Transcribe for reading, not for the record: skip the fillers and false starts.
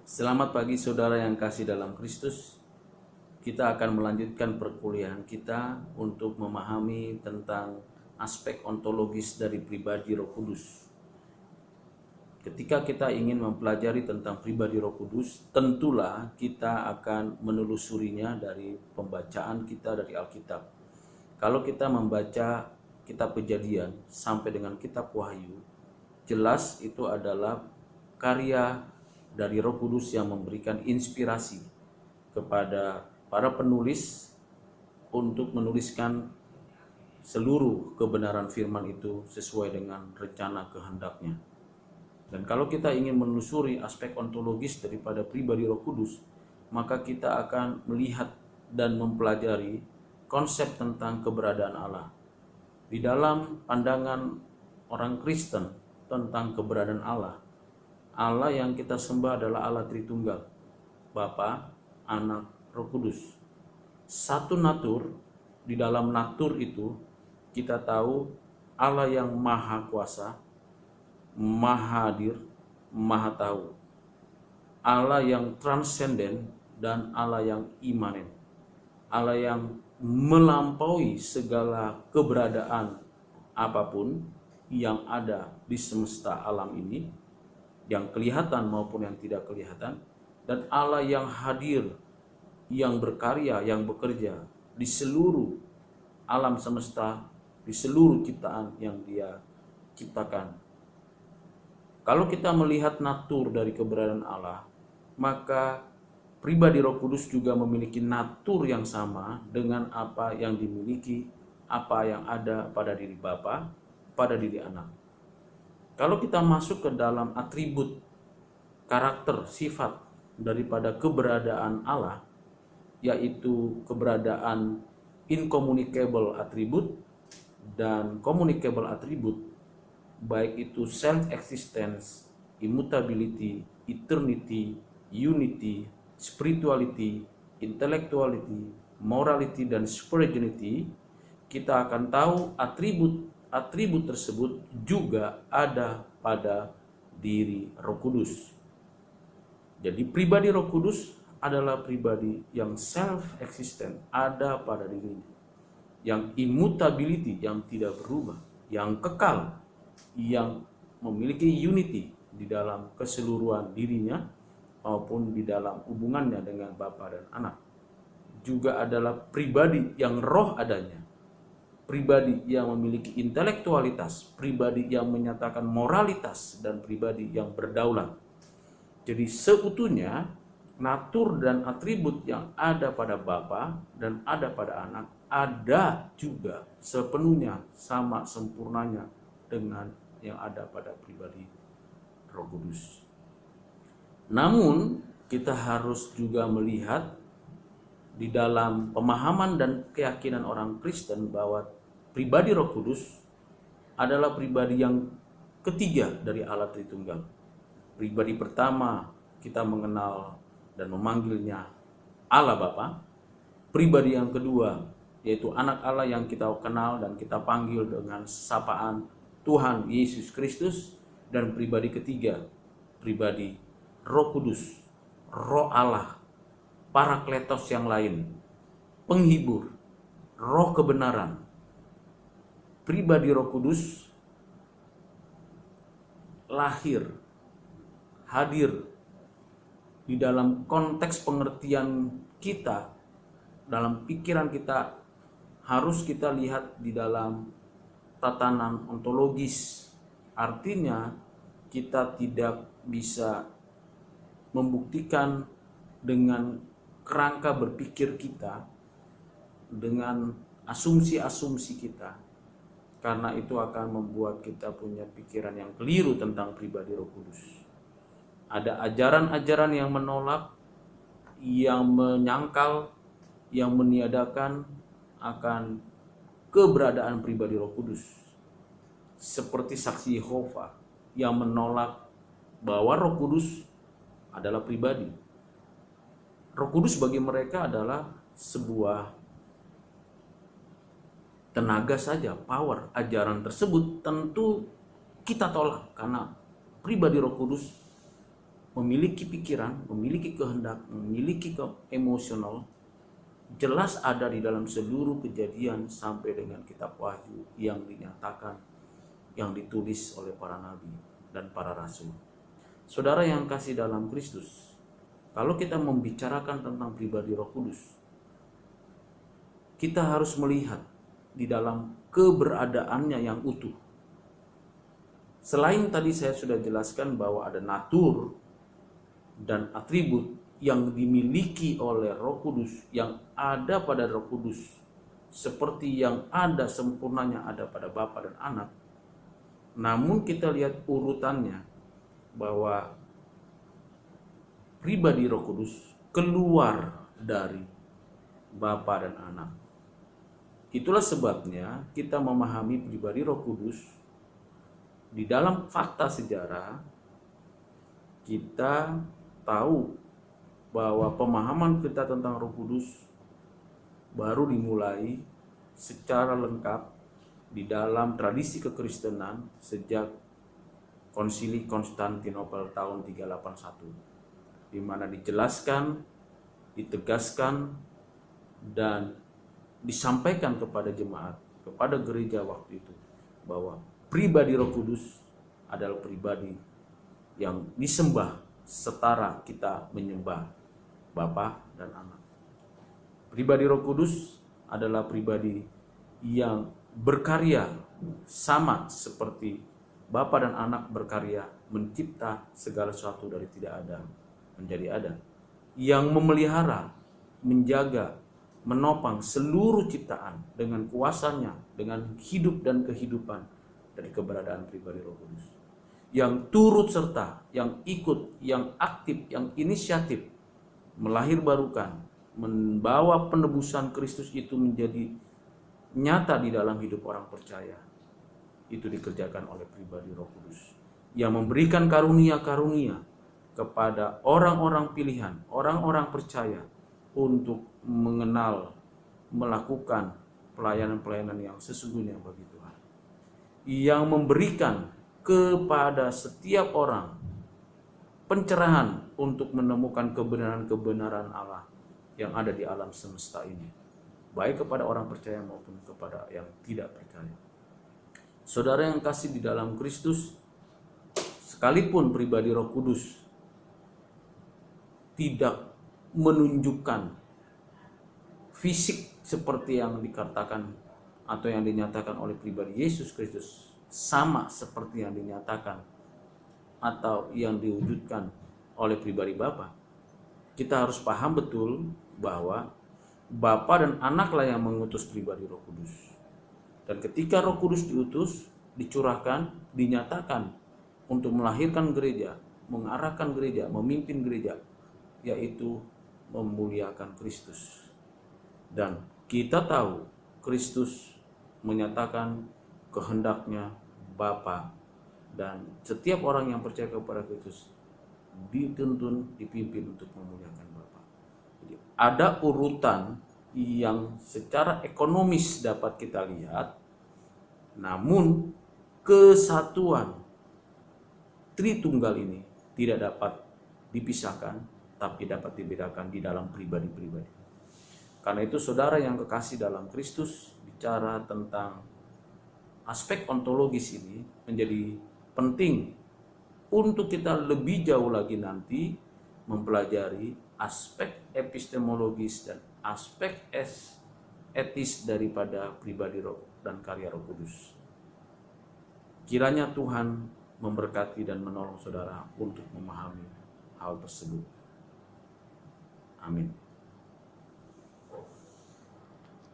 Selamat pagi saudara yang kasih dalam Kristus. Kita akan melanjutkan perkuliahan kita untuk memahami tentang aspek ontologis dari pribadi Roh Kudus. Ketika kita ingin mempelajari tentang pribadi Roh Kudus, tentulah kita akan menelusurinya dari pembacaan kita dari Alkitab. Kalau kita membaca kitab Kejadian sampai dengan kitab Wahyu, jelas itu adalah karya dari Roh Kudus yang memberikan inspirasi kepada para penulis untuk menuliskan seluruh kebenaran firman itu sesuai dengan rencana kehendaknya. Dan kalau kita ingin menelusuri aspek ontologis daripada pribadi Roh Kudus, maka kita akan melihat dan mempelajari konsep tentang keberadaan Allah. Di dalam pandangan orang Kristen tentang keberadaan Allah, Allah yang kita sembah adalah Allah Tritunggal, Bapa, Anak, Roh Kudus. Satu natur. Di dalam natur itu kita tahu Allah yang maha kuasa, maha hadir, maha tahu. Allah yang transenden dan Allah yang imanen. Allah yang melampaui segala keberadaan apapun yang ada di semesta alam ini, yang kelihatan maupun yang tidak kelihatan, dan Allah yang hadir, yang berkarya, yang bekerja di seluruh alam semesta, di seluruh ciptaan yang Dia ciptakan. Kalau kita melihat natur dari keberadaan Allah, maka pribadi Roh Kudus juga memiliki natur yang sama dengan apa yang dimiliki, apa yang ada pada diri Bapa, pada diri Anak. Kalau kita masuk ke dalam atribut, karakter, sifat daripada keberadaan Allah, yaitu keberadaan incommunicable atribut dan communicable atribut, baik itu self-existence, immutability, eternity, unity, spirituality, intellectuality, morality, dan spirituality, kita akan tahu atribut tersebut juga ada pada diri Roh Kudus. Jadi pribadi Roh Kudus adalah pribadi yang self-existent, ada pada dirinya, yang immutability, yang tidak berubah, yang kekal, yang memiliki unity di dalam keseluruhan dirinya maupun di dalam hubungannya dengan Bapa dan Anak. Juga adalah pribadi yang roh adanya, pribadi yang memiliki intelektualitas, pribadi yang menyatakan moralitas, dan pribadi yang berdaulat. Jadi seutuhnya natur dan atribut yang ada pada Bapa dan ada pada Anak ada juga sepenuhnya sama sempurnanya dengan yang ada pada pribadi Roh Kudus. Namun kita harus juga melihat di dalam pemahaman dan keyakinan orang Kristen bahwa pribadi Roh Kudus adalah pribadi yang ketiga dari Allah Tritunggal. Pribadi pertama kita mengenal dan memanggilnya Allah Bapa. Pribadi yang kedua yaitu Anak Allah yang kita kenal dan kita panggil dengan sapaan Tuhan Yesus Kristus. Dan pribadi ketiga, pribadi Roh Kudus, Roh Allah, Parakletos yang lain, penghibur, roh kebenaran. Pribadi Roh Kudus lahir, hadir di dalam konteks pengertian kita, dalam pikiran kita, harus kita lihat di dalam tatanan ontologis. Artinya kita tidak bisa membuktikan dengan kerangka berpikir kita, dengan asumsi-asumsi kita, karena itu akan membuat kita punya pikiran yang keliru tentang pribadi Roh Kudus. Ada ajaran-ajaran yang menolak, yang menyangkal, yang meniadakan akan keberadaan pribadi Roh Kudus, seperti saksi Yehova yang menolak bahwa Roh Kudus adalah pribadi. Roh Kudus bagi mereka adalah sebuah tenaga saja, power. Ajaran tersebut tentu kita tolak karena pribadi Roh Kudus memiliki pikiran, memiliki kehendak, memiliki emosional, jelas ada di dalam seluruh Kejadian sampai dengan kitab Wahyu yang dinyatakan, yang ditulis oleh para nabi dan para rasul. Saudara yang kasih dalam Kristus, kalau kita membicarakan tentang pribadi Roh Kudus, kita harus melihat di dalam keberadaannya yang utuh. Selain tadi saya sudah jelaskan bahwa ada natur dan atribut yang dimiliki oleh Roh Kudus, yang ada pada Roh Kudus, seperti yang ada sempurnanya ada pada Bapa dan Anak. Namun kita lihat urutannya bahwa pribadi Roh Kudus keluar dari Bapa dan Anak. Itulah sebabnya kita memahami pribadi Roh Kudus di dalam fakta sejarah. Kita tahu bahwa pemahaman kita tentang Roh Kudus baru dimulai secara lengkap di dalam tradisi kekristenan sejak Konsili Konstantinopel tahun 381, di mana dijelaskan, ditegaskan, dan disampaikan kepada jemaat, kepada gereja waktu itu, bahwa pribadi Roh Kudus adalah pribadi yang disembah setara kita menyembah Bapa dan Anak. Pribadi Roh Kudus adalah pribadi yang berkarya sama seperti Bapa dan Anak berkarya mencipta segala sesuatu dari tidak ada menjadi ada, yang memelihara, menjaga, menopang seluruh ciptaan dengan kuasanya, dengan hidup dan kehidupan dari keberadaan pribadi Roh Kudus, yang turut serta, yang ikut, yang aktif, yang inisiatif melahirbarukan, membawa penebusan Kristus itu menjadi nyata di dalam hidup orang percaya. Itu dikerjakan oleh pribadi Roh Kudus yang memberikan karunia-karunia kepada orang-orang pilihan, orang-orang percaya untuk mengenal, melakukan pelayanan-pelayanan yang sesungguhnya bagi Tuhan, yang memberikan kepada setiap orang pencerahan untuk menemukan kebenaran-kebenaran Allah yang ada di alam semesta ini, baik kepada orang percaya maupun kepada yang tidak percaya. Saudara yang kasih di dalam Kristus, sekalipun pribadi Roh Kudus tidak menunjukkan fisik seperti yang dikatakan atau yang dinyatakan oleh pribadi Yesus Kristus, sama seperti yang dinyatakan atau yang diwujudkan oleh pribadi Bapa, kita harus paham betul bahwa Bapa dan Anaklah yang mengutus pribadi Roh Kudus. Dan ketika Roh Kudus diutus, dicurahkan, dinyatakan untuk melahirkan gereja, mengarahkan gereja, memimpin gereja, yaitu memuliakan Kristus. Dan kita tahu Kristus menyatakan kehendaknya Bapa, dan setiap orang yang percaya kepada Kristus dituntun, dipimpin untuk memuliakan Bapa. Jadi ada urutan yang secara ekonomis dapat kita lihat, namun kesatuan Tritunggal ini tidak dapat dipisahkan, tapi dapat dibedakan di dalam pribadi-pribadi. Karena itu saudara yang kekasih dalam Kristus, bicara tentang aspek ontologis ini menjadi penting untuk kita lebih jauh lagi nanti mempelajari aspek epistemologis dan aspek etis daripada pribadi Roh dan karya Roh Kudus. Kiranya Tuhan memberkati dan menolong saudara untuk memahami hal tersebut. Amin.